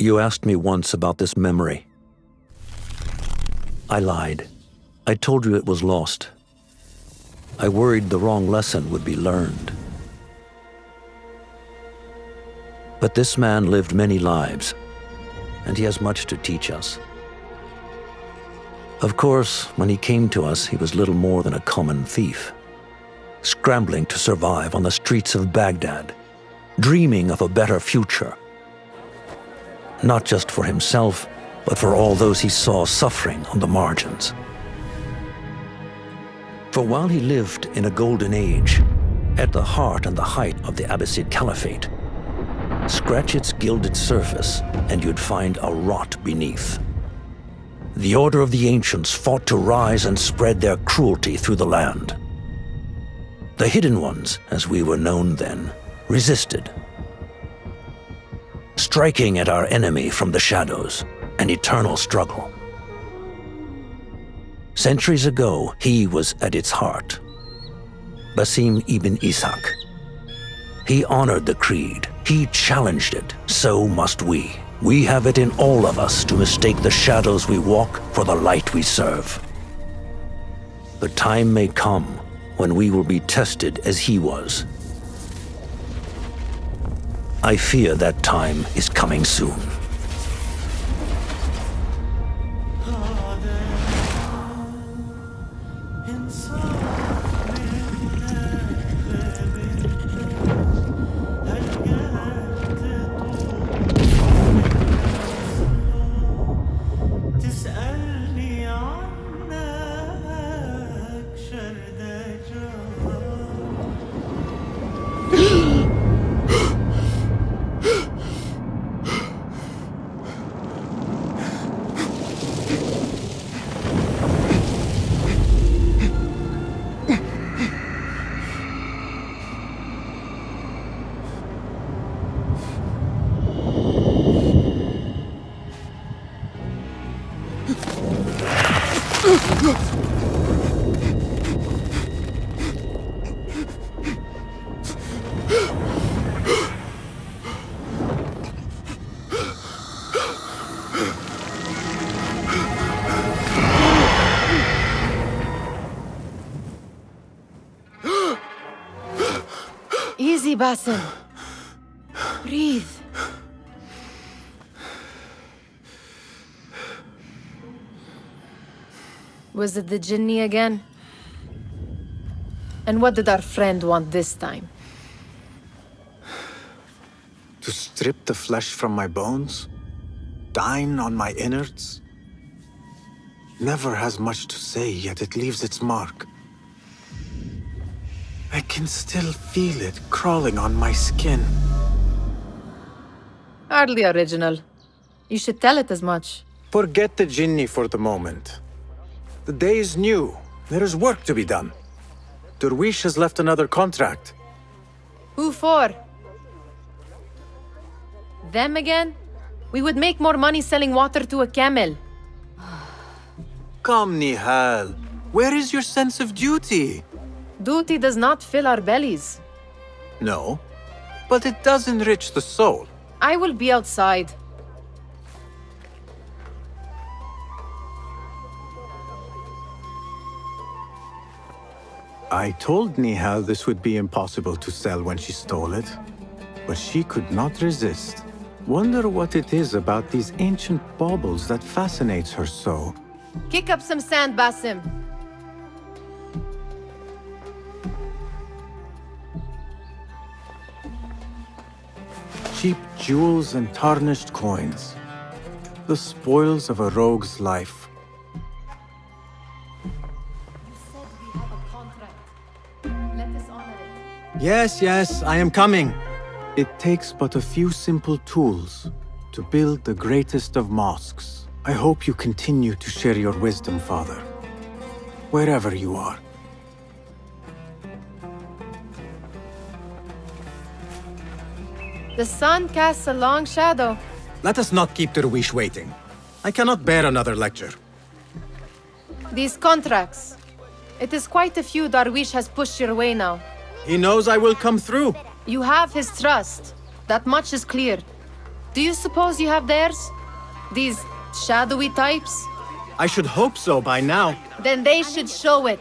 You asked me once about this memory. I lied. I told you it was lost. I worried the wrong lesson would be learned. But this man lived many lives, and he has much to teach us. Of course, when he came to us, he was little more than a common thief, scrambling to survive on the streets of Baghdad, dreaming of a better future. Not just for himself, but for all those he saw suffering on the margins. For while he lived in a golden age, at the heart and the height of the Abbasid Caliphate, scratch its gilded surface and you'd find a rot beneath. The Order of the Ancients fought to rise and spread their cruelty through the land. The Hidden Ones, as we were known then, resisted, striking at our enemy from the shadows, an eternal struggle. Centuries ago, he was at its heart. Basim Ibn Ishaq. He honored the creed. He challenged it. So must we. We have it in all of us to mistake the shadows we walk for the light we serve. The time may come when we will be tested as he was. I fear that time is coming soon. Easy, Basim. Breathe. Was it the Jinni again? And what did our friend want this time? To strip the flesh from my bones? Dine on my innards? Never has much to say, yet it leaves its mark. I can still feel it crawling on my skin. Hardly original. You should tell it as much. Forget the Jinni for the moment. The day is new. There is work to be done. Dervish has left another contract. Who for? Them again? We would make more money selling water to a camel. Come, Nehal. Where is your sense of duty? Duty does not fill our bellies. No, but it does enrich the soul. I will be outside. I told Nehal this would be impossible to sell when she stole it, but she could not resist. Wonder what it is about these ancient baubles that fascinates her so. Kick up some sand, Basim. Cheap jewels and tarnished coins. The spoils of a rogue's life. You said we have a contract. Let us honor it. Yes, I am coming. It takes but a few simple tools to build the greatest of mosques. I hope you continue to share your wisdom, Father, wherever you are. The sun casts a long shadow. Let us not keep Derwish waiting. I cannot bear another lecture. These contracts. It is quite a few Darwish has pushed your way now. He knows I will come through. You have his trust. That much is clear. Do you suppose you have theirs? These shadowy types? I should hope so by now. Then they should show it.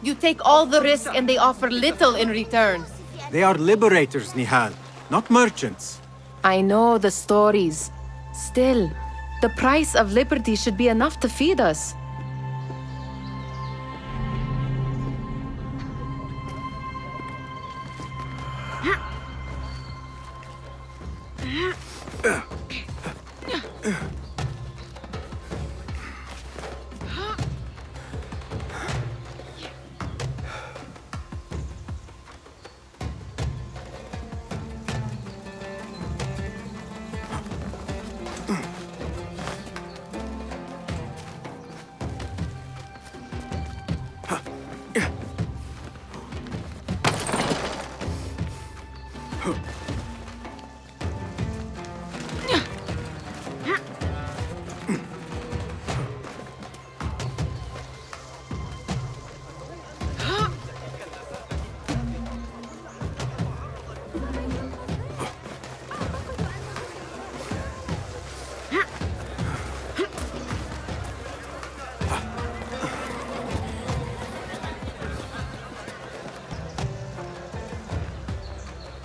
You take all the risk and they offer little in return. They are liberators, Nehal, not merchants. I know the stories. Still, the price of liberty should be enough to feed us.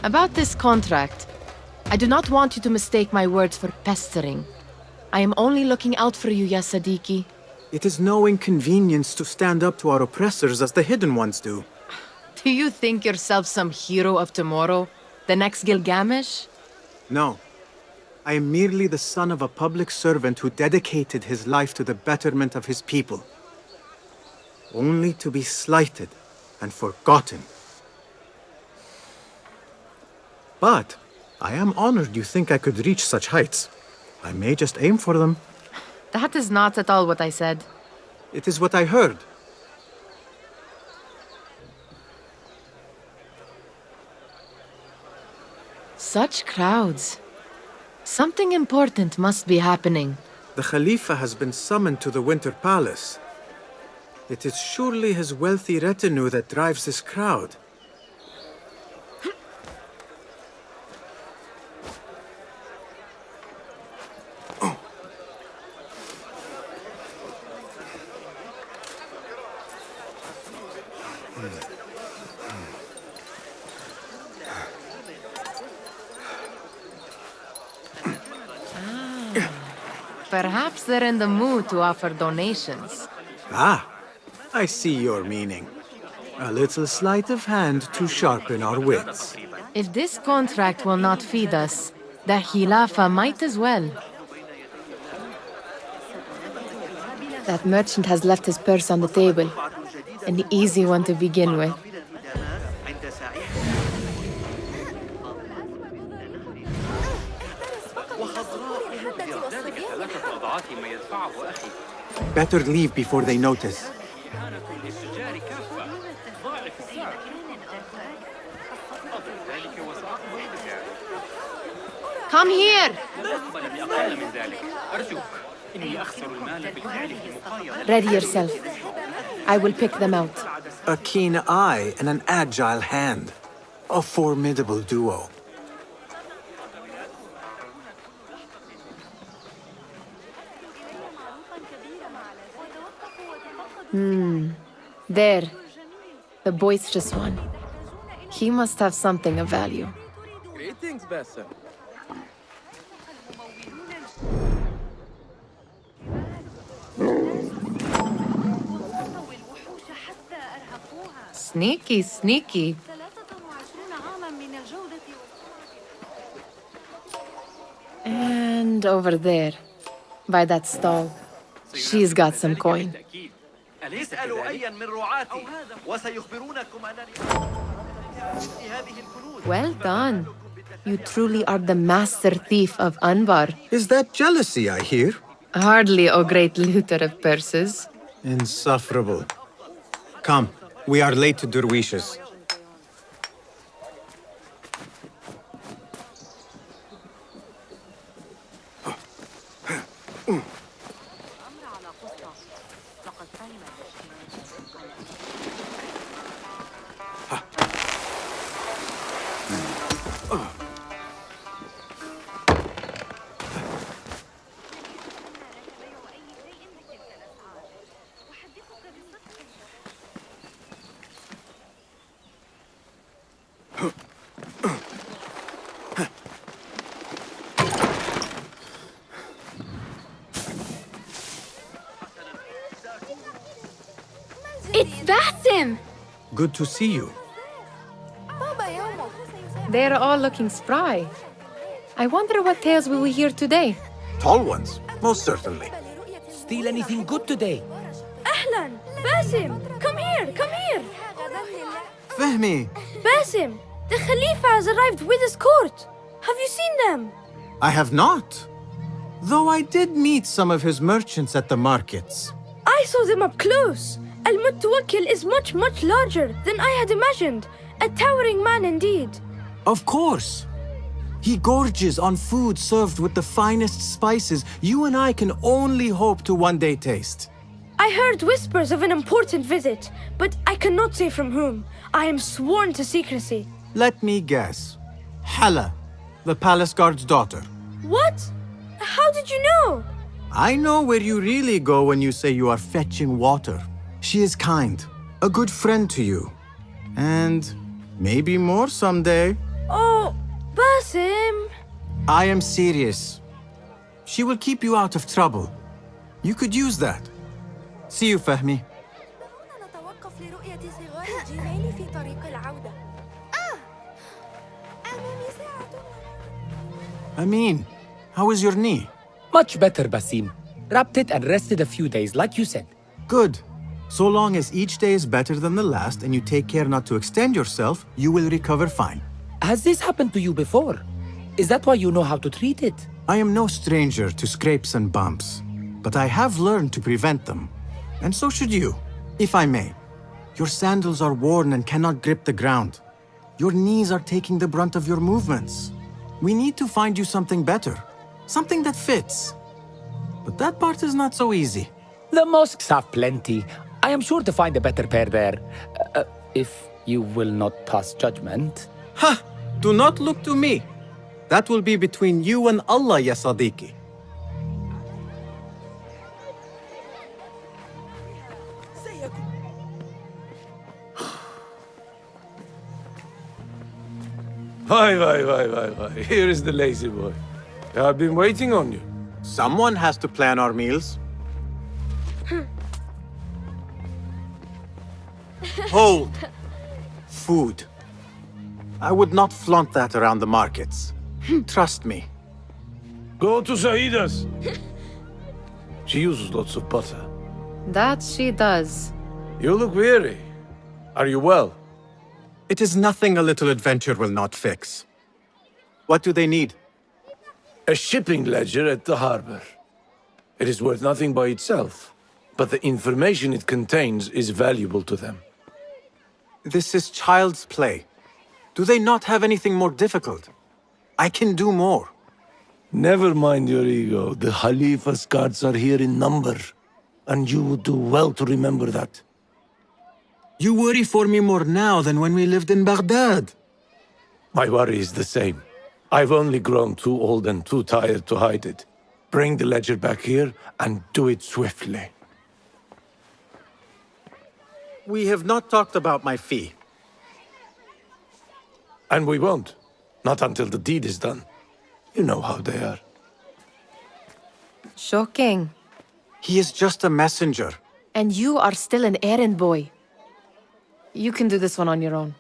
About this contract, I do not want you to mistake my words for pestering. I am only looking out for you, ya Sadiki. It is no inconvenience to stand up to our oppressors as the Hidden Ones do. Do you think yourself some hero of tomorrow? The next Gilgamesh? No. I am merely the son of a public servant who dedicated his life to the betterment of his people. Only to be slighted and forgotten. But I am honored you think I could reach such heights. I may just aim for them. That is not at all what I said. It is what I heard. Such crowds. Something important must be happening. The Khalifa has been summoned to the Winter Palace. It is surely his wealthy retinue that drives this crowd. Perhaps they're in the mood to offer donations. Ah, I see your meaning. A little sleight of hand to sharpen our wits. If this contract will not feed us, the Khilafah might as well. That merchant has left his purse on the table. An easy one to begin with. Better leave before they notice. Come here! Ready yourself. I will pick them out. A keen eye and an agile hand. A formidable duo. There. The boisterous one. He must have something of value. Greetings, Basim. Sneaky, sneaky. And over there, by that stall, she's got some coin. Well done. You truly are the master thief of Anbar. Is that jealousy I hear? Hardly, O great looter of purses. Insufferable. Come, we are late to Derwishes. It's Basim! Good to see you. They're all looking spry. I wonder what tales we will hear today. Tall ones, most certainly. Steal anything good today? Ahlan! Basim! Come here! Come here! Fehmi, Basim! The Khalifa has arrived with his court! Have you seen them? I have not. Though I did meet some of his merchants at the markets. I saw them up close. Al-Mutawakkil is much, much larger than I had imagined. A towering man indeed. Of course. He gorges on food served with the finest spices you and I can only hope to one day taste. I heard whispers of an important visit, but I cannot say from whom. I am sworn to secrecy. Let me guess. Hala, the palace guard's daughter. What? How did you know? I know where you really go when you say you are fetching water. She is kind, a good friend to you. And maybe more someday. Oh, Basim. I am serious. She will keep you out of trouble. You could use that. See you, Fahmi. Amin, how is your knee? Much better, Basim. Wrapped it and rested a few days, like you said. Good. So long as each day is better than the last and you take care not to extend yourself, you will recover fine. Has this happened to you before? Is that why you know how to treat it? I am no stranger to scrapes and bumps, but I have learned to prevent them. And so should you, if I may. Your sandals are worn and cannot grip the ground. Your knees are taking the brunt of your movements. We need to find you something better, something that fits. But that part is not so easy. The mosques have plenty. I am sure to find a better pair there. If you will not pass judgment. Ha! Do not look to me. That will be between you and Allah, ya Sadiqi. Why. Here is the lazy boy. I've been waiting on you. Someone has to plan our meals. Hold. Food. I would not flaunt that around the markets. Trust me. Go to Saida's. She uses lots of butter. That she does. You look weary. Are you well? It is nothing a little adventure will not fix. What do they need? A shipping ledger at the harbor. It is worth nothing by itself, but the information it contains is valuable to them. This is child's play. Do they not have anything more difficult? I can do more. Never mind your ego. The Khalifa's guards are here in number, and you would do well to remember that. You worry for me more now than when we lived in Baghdad. My worry is the same. I've only grown too old and too tired to hide it. Bring the ledger back here, and do it swiftly. We have not talked about my fee. And we won't. Not until the deed is done. You know how they are. Shocking. He is just a messenger. And you are still an errand boy. You can do this one on your own.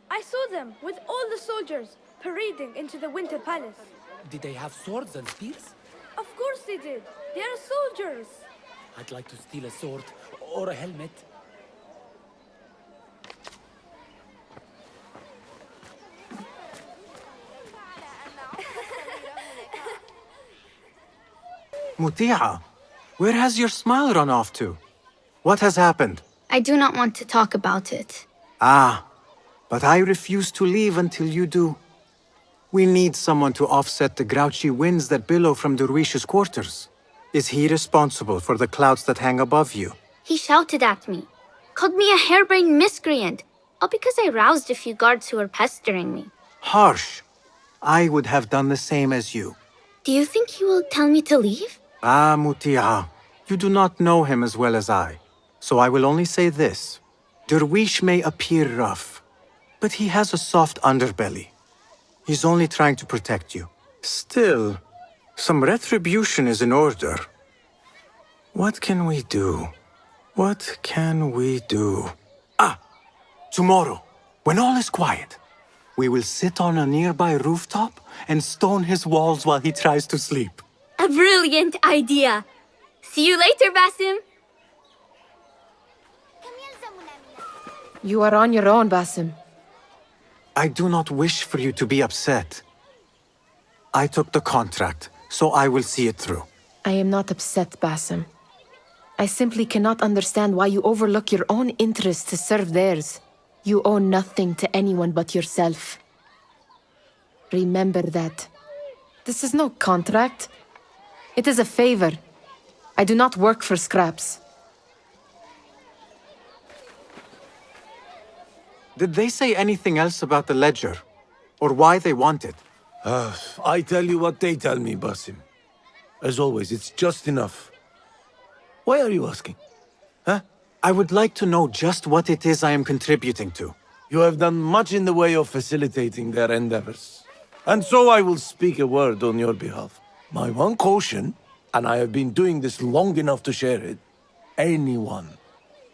I saw them with all the soldiers parading into the Winter Palace. Did they have swords and spears? Of course they did. They are soldiers. I'd like to steal a sword or a helmet. Muti'a, where has your smile run off to? What has happened? I do not want to talk about it. Ah, but I refuse to leave until you do. We need someone to offset the grouchy winds that billow from Derwish's quarters. Is he responsible for the clouds that hang above you? He shouted at me, called me a harebrained miscreant, all because I roused a few guards who were pestering me. Harsh. I would have done the same as you. Do you think he will tell me to leave? Ah, Muti'a, you do not know him as well as I. So I will only say this. Dervish may appear rough, but he has a soft underbelly. He's only trying to protect you. Still, some retribution is in order. What can we do? What can we do? Tomorrow, when all is quiet, we will sit on a nearby rooftop and stone his walls while he tries to sleep. A brilliant idea. See you later, Basim. You are on your own, Basim. I do not wish for you to be upset. I took the contract, so I will see it through. I am not upset, Basim. I simply cannot understand why you overlook your own interests to serve theirs. You owe nothing to anyone but yourself. Remember that. This is no contract. It is a favor. I do not work for scraps. Did they say anything else about the ledger? Or why they want it? I tell you what they tell me, Basim. As always, it's just enough. Why are you asking? Huh? I would like to know just what it is I am contributing to. You have done much in the way of facilitating their endeavors. And so I will speak a word on your behalf. My one caution, and I have been doing this long enough to share it, anyone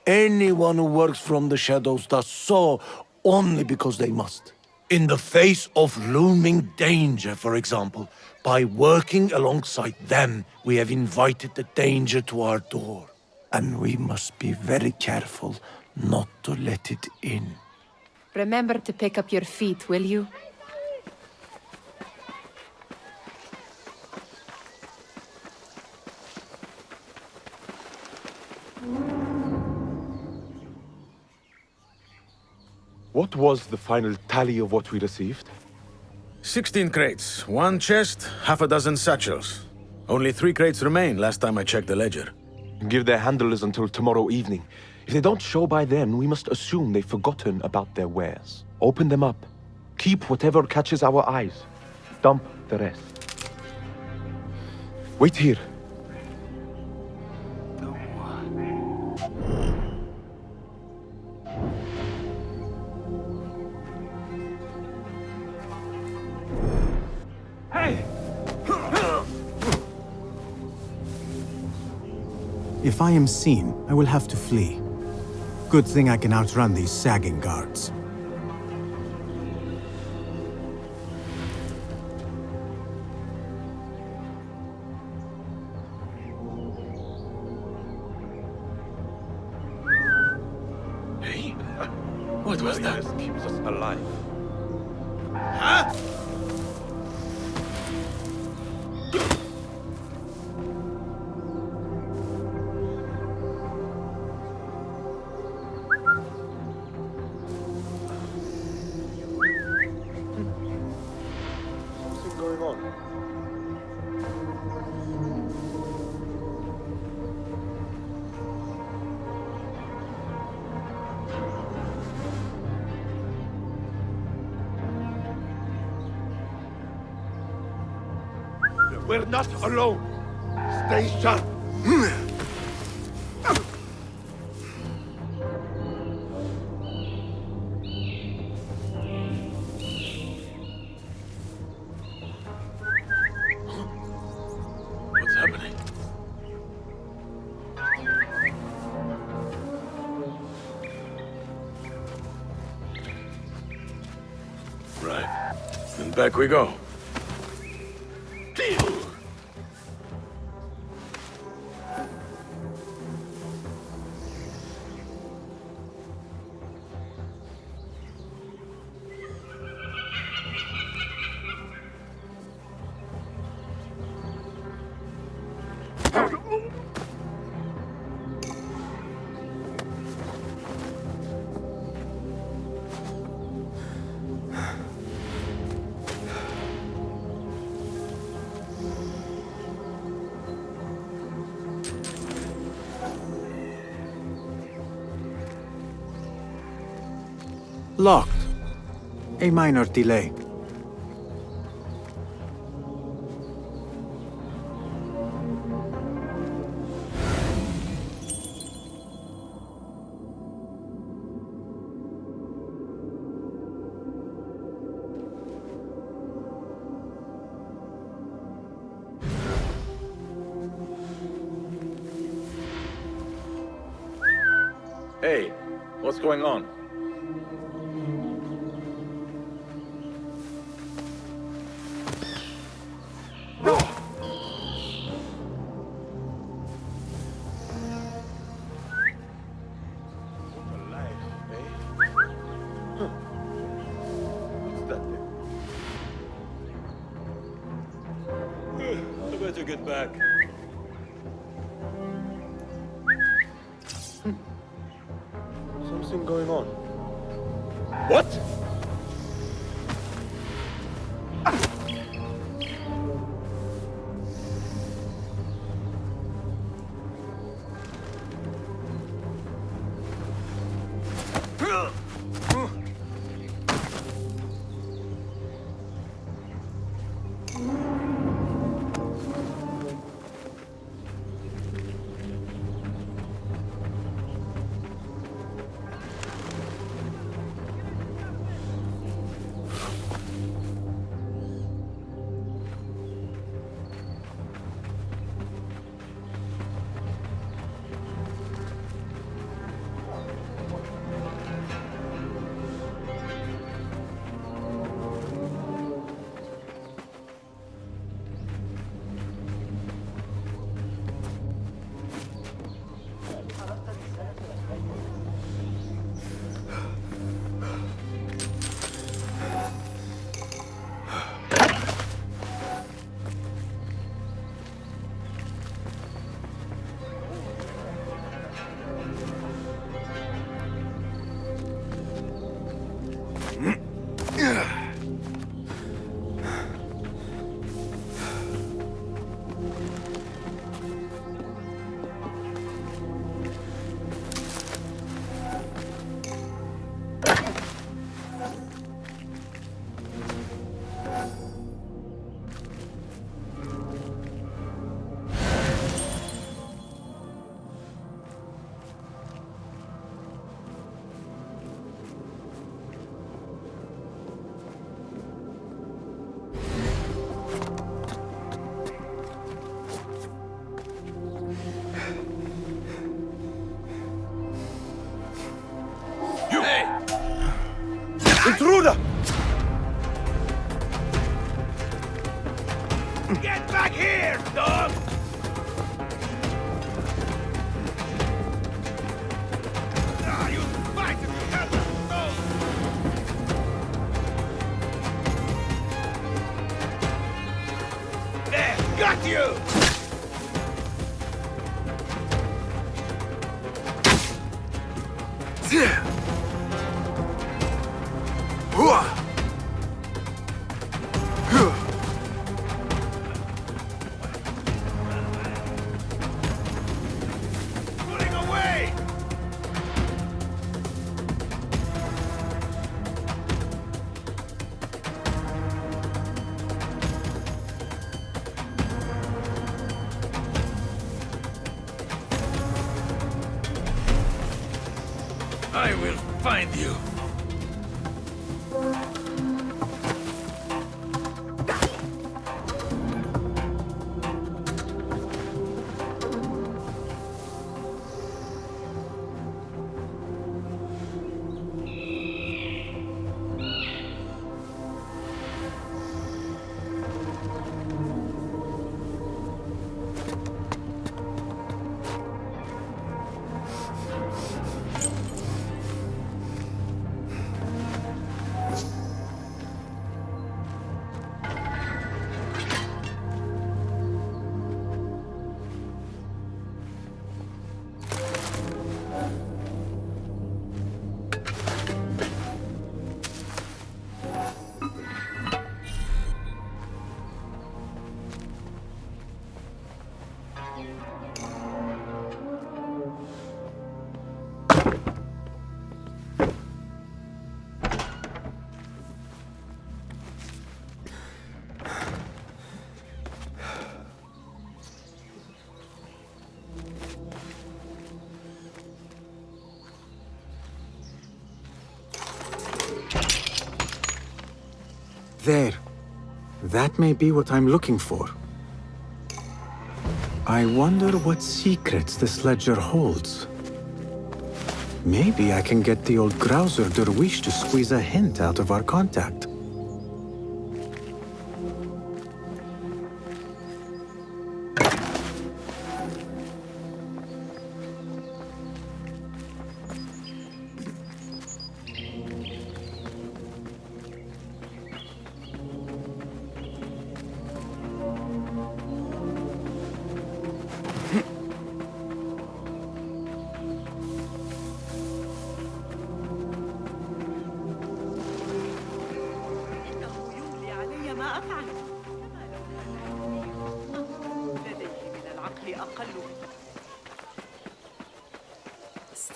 who works from the shadows does so only because they must. In the face of looming danger, for example, by working alongside them, we have invited the danger to our door. And we must be very careful not to let it in. Remember to pick up your feet, will you? What was the final tally of what we received? 16 crates, 1 chest, half a dozen satchels. Only 3 crates remain last time I checked the ledger. Give their handlers until tomorrow evening. If they don't show by then, we must assume they've forgotten about their wares. Open them up. Keep whatever catches our eyes. Dump the rest. Wait here. If I am seen, I will have to flee. Good thing I can outrun these sagging guards. Hey, what was that? Keeps us alive. Huh? We're not alone. Stay sharp. What's happening? Right. And back we go. Locked. A minor delay. What's going on? Get back. Something going on. What? Intruder! Get back here, dog! Ah, you fight if you have the soul! There, got you! Pulling away! I will find you. There. That may be what I'm looking for. I wonder what secrets this ledger holds. Maybe I can get the old grouser Derwish to squeeze a hint out of our contact.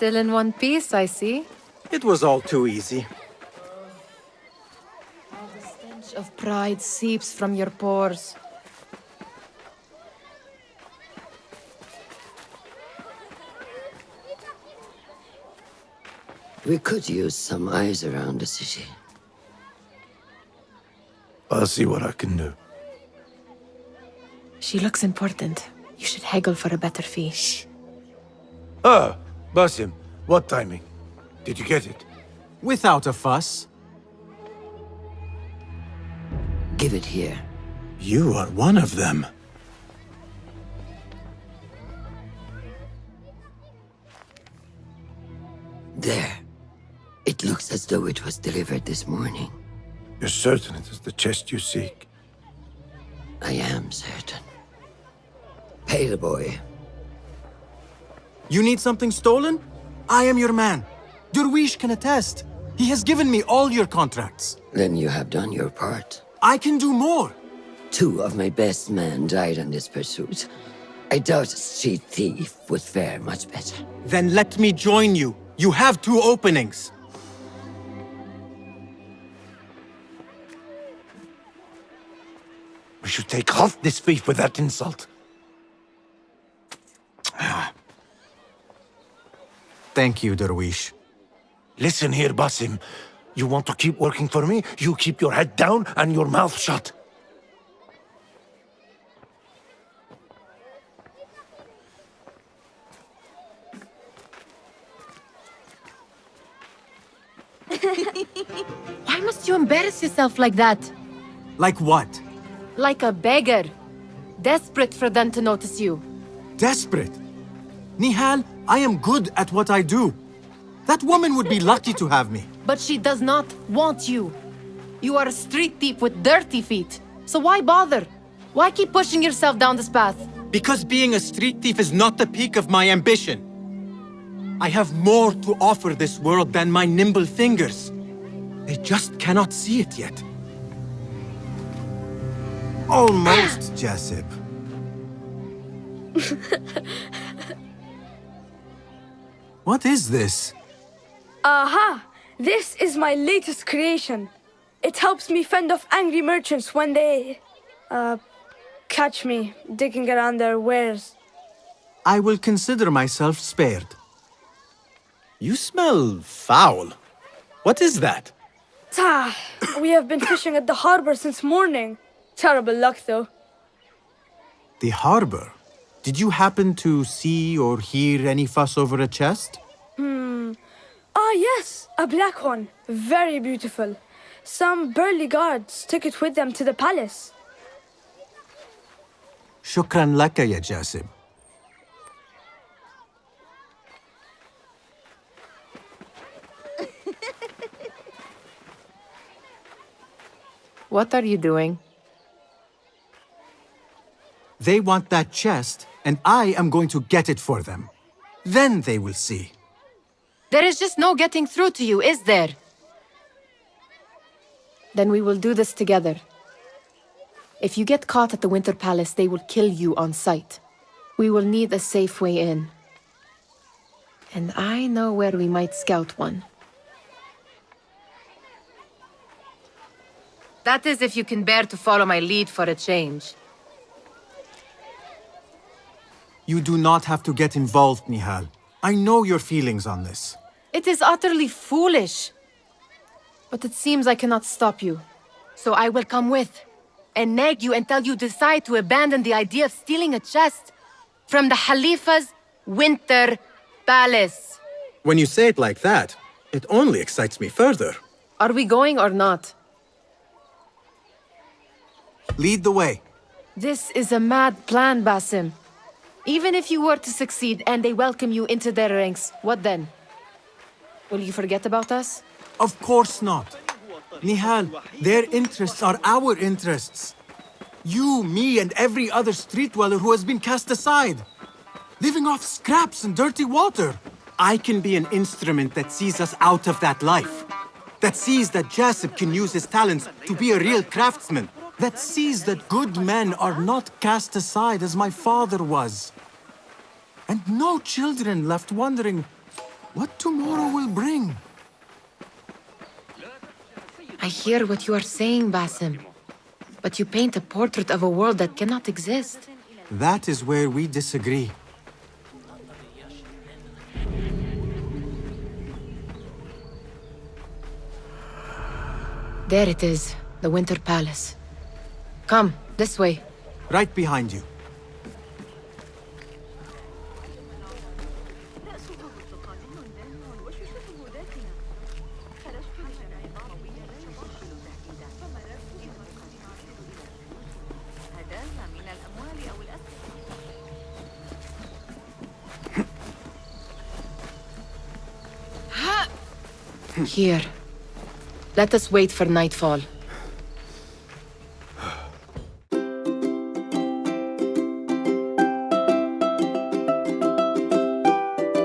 Still in one piece, I see. It was all too easy. The stench of pride seeps from your pores. We could use some eyes around the city. I'll see what I can do. She looks important. You should haggle for a better fee. Shh. Ah, Basim, what timing? Did you get it? Without a fuss. Give it here. You are one of them. There. It looks as though it was delivered this morning. You're certain it is the chest you seek? I am certain. Pay the boy. You need something stolen? I am your man. Derwish can attest. He has given me all your contracts. Then you have done your part. I can do more. 2 of my best men died in this pursuit. I doubt a street thief would fare much better. Then let me join you. You have 2 openings. We should take half this thief with that insult. Thank you, Derwish. Listen here, Basim. You want to keep working for me? You keep your head down and your mouth shut. Why must you embarrass yourself like that? Like what? Like a beggar. Desperate for them to notice you. Desperate? Nehal, I am good at what I do. That woman would be lucky to have me. But she does not want you. You are a street thief with dirty feet. So why bother? Why keep pushing yourself down this path? Because being a street thief is not the peak of my ambition. I have more to offer this world than my nimble fingers. They just cannot see it yet. Almost, Jasib. What is this? Aha! This is my latest creation. It helps me fend off angry merchants when they... catch me digging around their wares. I will consider myself spared. You smell foul. What is that? We have been fishing at the harbor since morning. Terrible luck, though. The harbor? Did you happen to see or hear any fuss over a chest? Yes, a black one. Very beautiful. Some burly guards took it with them to the palace. Shukran laka, ya Jasib. What are you doing? They want that chest, and I am going to get it for them. Then they will see. There is just no getting through to you, is there? Then we will do this together. If you get caught at the Winter Palace, they will kill you on sight. We will need a safe way in. And I know where we might scout one. That is if you can bear to follow my lead for a change. You do not have to get involved, Nehal. I know your feelings on this. It is utterly foolish. But it seems I cannot stop you. So I will come with, and nag you until you decide to abandon the idea of stealing a chest from the Khalifa's Winter Palace. When you say it like that, it only excites me further. Are we going or not? Lead the way. This is a mad plan, Basim. Even if you were to succeed and they welcome you into their ranks, what then? Will you forget about us? Of course not. Nehal, their interests are our interests. You, me, and every other street dweller who has been cast aside. Living off scraps and dirty water. I can be an instrument that sees us out of that life. That sees that Jasip can use his talents to be a real craftsman. That sees that good men are not cast aside as my father was. And no children left wondering what tomorrow will bring. I hear what you are saying, Basim. But you paint a portrait of a world that cannot exist. That is where we disagree. There it is, the Winter Palace. Come, this way. Right behind you. Here. Let us wait for nightfall.